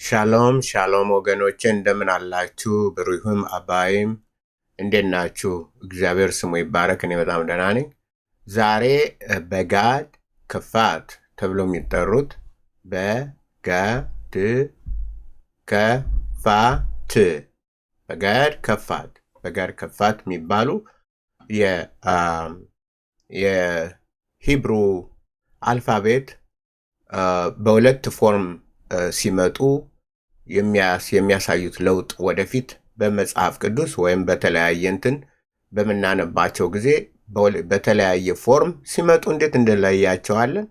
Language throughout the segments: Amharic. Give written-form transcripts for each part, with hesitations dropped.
ሻሎም ሻሎም ወገኖቼ እንደምን አላችሁ? ብሩህም አባይም እንዴት ናችሁ? እግዚአብሔር ስሙ ይባረክ። እኔ በጣም ደህና ነኝ። ዛሬ በጋድ ክፋት ተብሎ የሚጠሩት በጋድ ከፋት በጋድ ከፋት የሚባሉ የሂብሩ አልፋቤት በሁለት ፎርም ሲመጡ የሚያሳዩት ለውጥ ወደፊት በመጽሐፍ ቅዱስ ወይም በተለያየ እንትን በመናነባቸው ጊዜ በተለያየ ፎርም ሲመጡ እንዴት እንለያቸዋለን?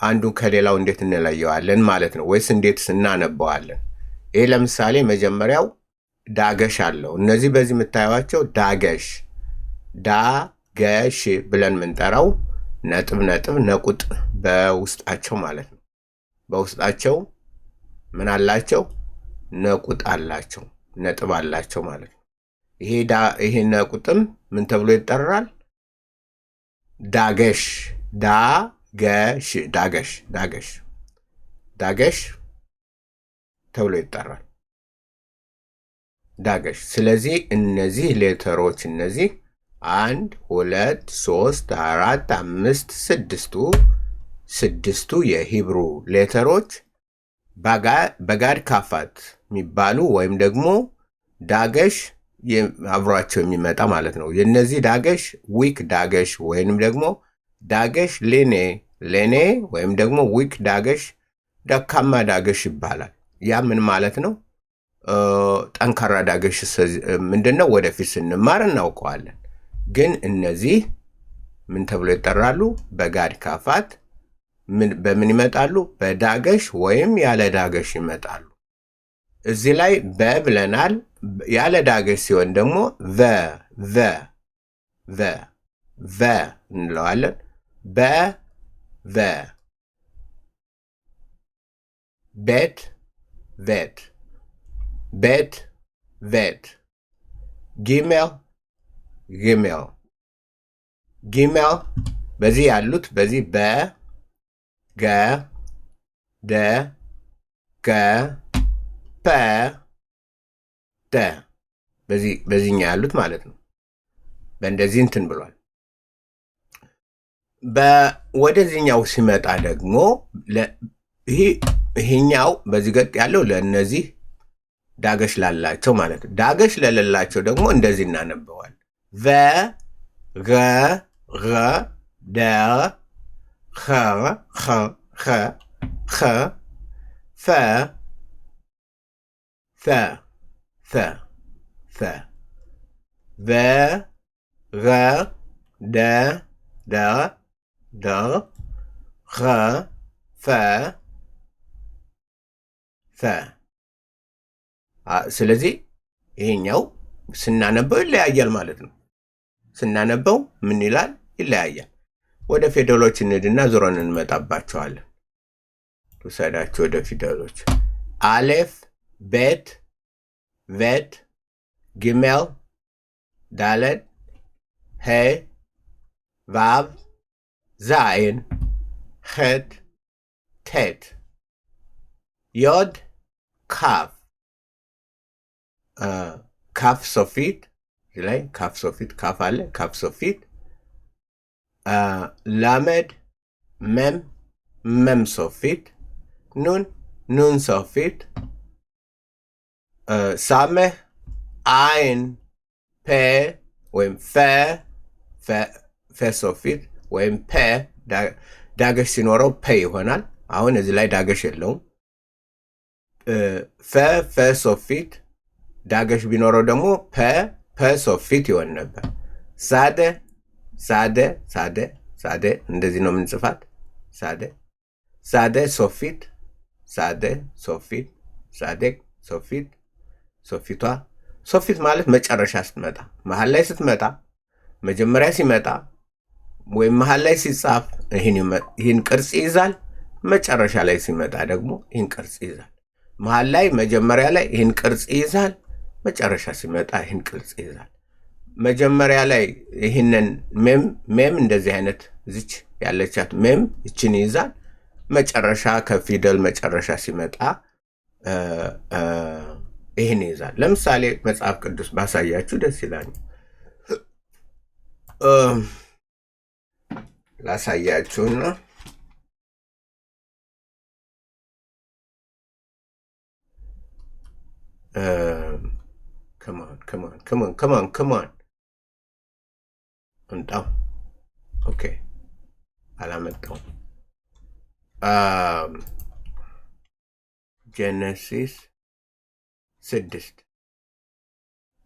አንዱ ከሌላው እንዴት እንለየዋለን ማለት ነው፣ ወይስ እንዴት እናነበዋለን? ይሄ ለምሳሌ መጀመሪያው ዳገሽ አለው። እነዚህ በዚህ የምታዩዋቸው ዳገሽ ብለን የምንጠራው ነጥብ ነቁጥ በውስጣቸው ማለት ነው። በውስጣቸው ምን አላቸው? ነቁጥ አላቸው፣ ነጥብ አላቸው ማለት ነው። ይሄ ነቁጥም ምን ተብሎ ይጠራል? ዳገሽ ተብሎ ይጠራል። ዳገሽ። ስለዚህ እነዚህ ሌተሮች እነዚህ 1 2 3 4 5 6ቱ የሂብሩ ሌተሮች በጋድ ካፋት የሚባሉ ወይም ደግሞ ዳገሽ አብሯቸው የሚመጣ ማለት ነው። የነዚህ ዳገሽ ዊክ ዳገሽ ወይንም ደግሞ ዳገሽ ሌኔ ወይም ደግሞ ዊክ ዳገሽ ደካማ ዳገሽ ይባላል። ያ ምን ማለት ነው? ጠንካራ ዳገሽ ምንድን ነው? ወደፊት ስንማር እናውቀዋለን። ግን እነዚህ ምን ተብሎ ይጠራሉ? በጋድ ካፋት በምን ይመጣሉ? በዳገሽ ወይም ያለ ዳገሽ ይመጣሉ። እዚህ ላይ ብለናል። ያለ ዳገሽ ሲሆን ደግሞ ቨ እንለዋለን። ቤት ጊሜል በዚህ ያሉት በዚህ በዚህኛ ያሉት ማለት ነው። በእንደዚህ እንትን ብሏል። ወደዚህኛው ሲመጣ ደግሞ ይሄኛው በዚህ ገጥ ያለው ለእነዚህ ዳገሽ ላላቸው ማለት ነው። ዳገሽ ለሌላቸው ደግሞ እንደዚህ እናነበዋል። ስለዚህ ይሄኛው ስናነበው ይለያያል ማለት ነው። ስናነበው ምን ይላል? ይለያያል። ወደ ፊደሎች እንሂድና ዙረን እንመጣባቸዋለን። ውሰዳቸው ወደ ፊደሎች። አሌፍ፣ ቤት፣ ቬት፣ ጊሜል፣ ዳለት፣ ሄ፣ ቫቭ፣ ዛይን፣ ሄት፣ ቴት፣ ዮድ፣ ካፍ፣ ካፍ ሶፊት እዚህ ላይ ካፍ ሶፊት ካፍ አለ። ካፍ ሶፊት፣ ላመድ፣ መም ሶፊት፣ ኑን ሶፊት፣ ሳሜህ፣ አይን፣ ፔ ወይም ፌ ሶፊት ወይም ፔ ዳገሽ ሲኖረው ፔ ይሆናል። አሁን እዚህ ላይ ዳገሽ የለውም። ፌ ሶፊት ዳገሽ ቢኖረው ደግሞ ፐ ሶፊት ይሆን ነበር። ሳደ እንደዚህ ነው የምንጽፋት። ሳደ ሶፊት፣ ሶፊቷ። ሶፊት ማለት መጨረሻ ስትመጣ፣ መሀል ላይ ስትመጣ፣ መጀመሪያ ሲመጣ ወይም መሀል ላይ ሲጻፍ ይህን ቅርጽ ይይዛል። መጨረሻ ላይ ሲመጣ ደግሞ ይህን ቅርጽ ይይዛል። መሀል ላይ መጀመሪያ ላይ ይህን ቅርጽ ይይዛል። መጨረሻ ሲመጣ ይህን ቅርጽ ይይዛል። መጀመሪያ ላይ ይህንን ሜም እንደዚህ አይነት ዝች ያለቻት ሜም እችን ይይዛል። መጨረሻ ከፊደል መጨረሻ ሲመጣ ይህን ይይዛል። ለምሳሌ መጽሐፍ ቅዱስ ባሳያችሁ ደስ ይላል። ላሳያችሁና come on እንጣው። ኦኬ አላመጣው። ጄኔሲስ 6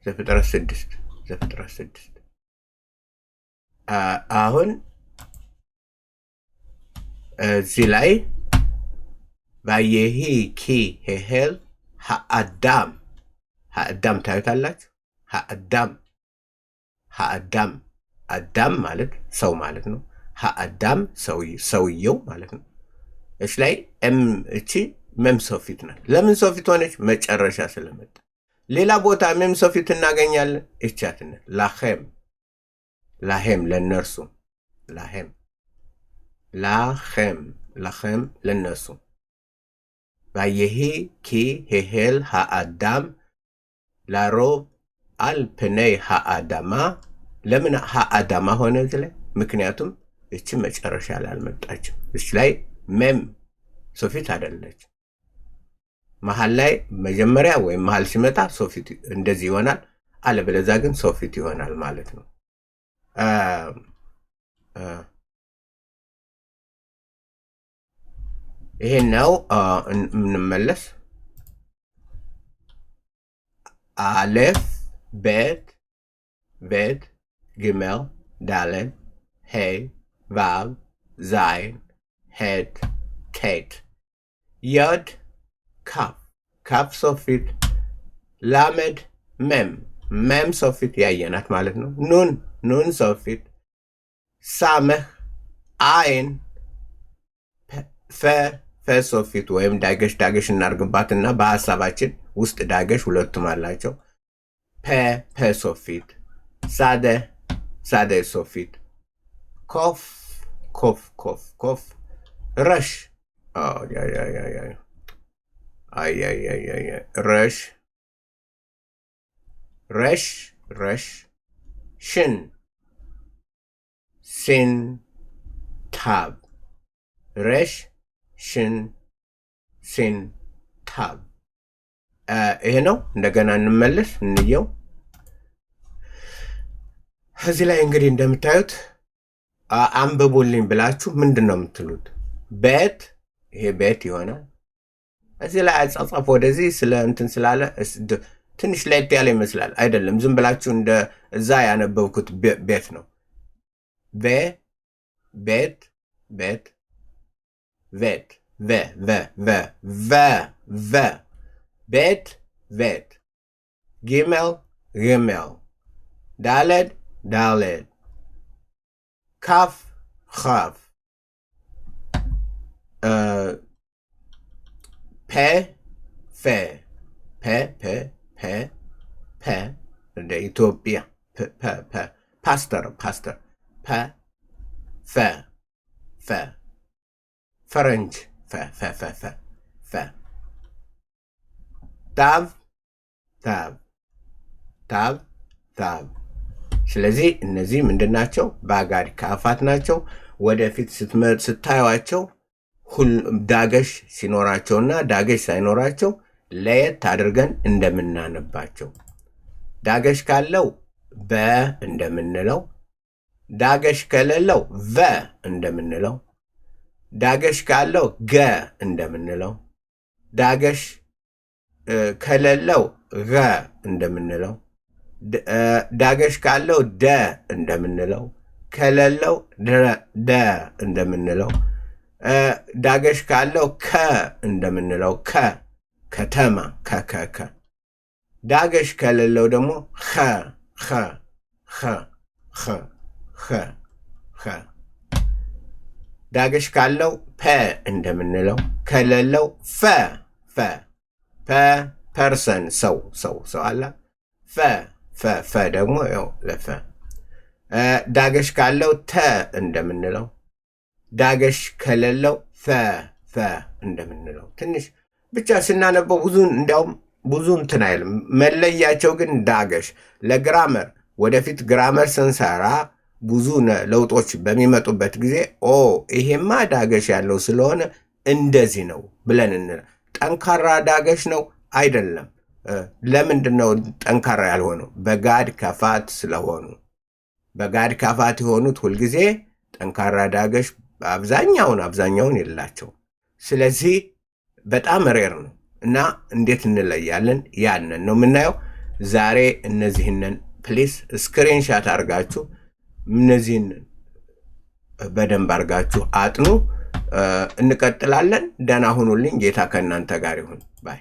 ዘፍጥረት 6 አሁን እዚህ ላይ ባየሂ ኪ ሄሄል ሃአዳም ታዩታላችሁ። አዳም ማለት ሰው ማለት ነው። ሃአዳም ሰውየው ማለት ነው። እሺ ላይ እቺ መም ሶፊት ናት። ለምን ሶፊት ሆነች? መጨረሻ ስለመጣ። ሌላ ቦታ መም ሶፊት እናገኛለን። እቻትነት ላሄም ለነርሱ ላሄም ለነርሱ ባየሂ ኪ ሄሄል ሃአዳም ላሮብ አልፕነይ ሃአዳማ። ለምን ሃአዳማ ሆነ እዚህ ላይ? ምክንያቱም እቺ መጨረሻ ላይ አልመጣችም። እች ላይ መም ሶፊት አይደለች። መሀል ላይ መጀመሪያ ወይም መሀል ሲመጣ ሶፊት እንደዚህ ይሆናል። አለበለዚያ ግን ሶፊት ይሆናል ማለት ነው። ይሄን ነው እንመለስ። አሌፍ ቤት ግመል ዳለን ሄይ ቫቭ ዛይን ሄት ቴት ዮድ ካፍ ሶፊት ላመድ መም ሶፊት ያየናት ማለት ነው። ኑን ሶፊት ሳመህ አይን ፈ ሶፊት ወይም ዳገሽ እናርግባትና በሐሳባችን ውስጥ ዳገሽ ሁለቱም አላቸው። ፐ ሶፊት ሳደ ሶፊት ኮፍ ረሽ ረሽ ሽን ሲን ታብ ረሽ ሽን ሲን ታብ። ይሄ ነው። እንደገና እንመለስ እንየው። እዚህ ላይ እንግዲህ እንደምታዩት አንብቡልኝ ብላችሁ ምንድን ነው የምትሉት? ቤት፣ ይሄ ቤት ይሆናል። እዚህ ላይ አጻጻፍ ወደዚህ ስለ እንትን ስላለ ትንሽ ለየት ያለ ይመስላል። አይደለም፣ ዝም ብላችሁ እንደ እዛ ያነበብኩት ቤት ነው። ቤት ቤት ቤት ጊሜል ዳለድ ካፍ ፐ እንደ ኢትዮጵያ ፓስተር ፈረንጅ ታብ። ስለዚህ እነዚህ ምንድናቸው? ባጋድ ካፋት ናቸው። ወደፊት ስታዩቸው ዳገሽ ሲኖራቸውና ዳገሽ ሳይኖራቸው ለየት አድርገን እንደምናነባቸው፣ ዳገሽ ካለው በ እንደምንለው፣ ዳገሽ ከሌለው ቨ እንደምንለው፣ ዳገሽ ካለው ገ እንደምንለው፣ ዳገሽ ከሌለው ገ እንደምንለው፣ ዳገሽ ካለው ደ እንደምንለው፣ ከሌለው ደ እንደምንለው፣ ዳገሽ ካለው ከ እንደምንለው፣ ከተማ ከ ዳገሽ ከሌለው ደግሞ ዳገሽ ካለው ፐ እንደምንለው፣ ከሌለው ፐርሰን ሰው አላ ፈ ደግሞ ያው ለፈ። ዳገሽ ካለው ተ እንደምንለው፣ ዳገሽ ከሌለው ፈ እንደምንለው። ትንሽ ብቻ ስናነበው እንዲያውም ብዙ እንትን አይልም። መለያቸው ግን ዳገሽ ለግራመር ወደፊት ግራመር ስንሰራ ብዙ ለውጦች በሚመጡበት ጊዜ ይሄማ ዳገሽ ያለው ስለሆነ እንደዚህ ነው ብለን ጠንካራ ዳገሽ ነው አይደለም። ለምንድን ነው ጠንካራ ያልሆነው? በጋድ ከፋት ስለሆኑ። በጋድ ከፋት የሆኑት ሁልጊዜ ጠንካራ ዳገሽ አብዛኛውን የላቸው። ስለዚህ በጣም ሬር ነው እና እንዴት እንለያለን? ያንን ነው የምናየው ዛሬ። እነዚህንን ፕሊስ ስክሪንሻት አድርጋችሁ እነዚህን በደንብ አድርጋችሁ አጥኑ። እንቀጥላለን። ደህና ሁኑልኝ። ጌታ ከእናንተ ጋር ይሁን ባይ